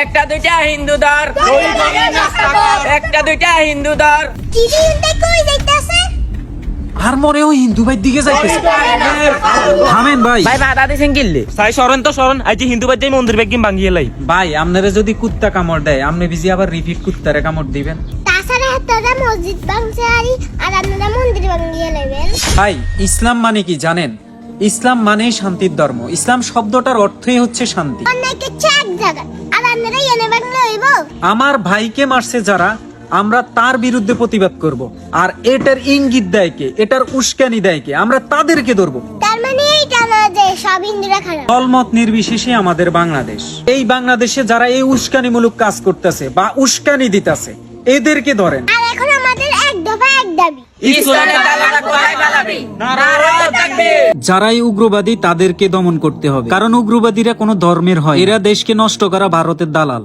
একটা দুইটা হিন্দু ধর, একটা দুইটা হিন্দু ধর। আর মনেও হিন্দু ভাই দিকে যাইতেছে। থামেন ভাই। ভাই বাধা দিছেন কিল্লে সাই সরন তো সরন আজ হিন্দু বাদ মন্দির বেগিম ভাঙিয়ে লাই। ভাই আপনারা যদি কুত্তা কামড় দেয় আপনি বিজি আবার রিপিট কুত্তারে কামড় দিবেন। তাছাড়া তোরা মসজিদ ভাঙছে আর আপনারা মন্দির ভাঙিয়ে নেবেন। ভাই ইসলাম মানে কি জানেন? ইসলাম মানেই শান্তির ধর্ম। ইসলাম শব্দটার অর্থই হচ্ছে শান্তি। অনেকে এক জায়গা আর আপনারা এনে ভাঙলে হইব। আমার ভাইকে মারছে যারা, আমরা তার বিরুদ্ধে প্রতিবাদ করব। আর এটার ইঙ্গিত দেয় কে, এটার উস্কানি দেয় কে, আমরা তাদেরকে ধরবো। তার মানে এইটা না যে সব হিন্দুরা খারাপ। দলমত নির্বিশেষে আমাদের বাংলাদেশ, এই বাংলাদেশে যারা এই উস্কানিমূলক কাজ করতেছে বা উস্কানি দিতেছে এদেরকে ধরেন। আর এখন আমাদের এক দফা এক দাবি। ইসলামের দালাল কোথায় পালাবি? নারায়ে তাকবীর। যারাই উগ্রবাদী তাদেরকে দমন করতে হবে, কারণ উগ্রবাদীরা কোনো ধর্মের হয়, এরা দেশকে নষ্ট করা ভারতের দালাল।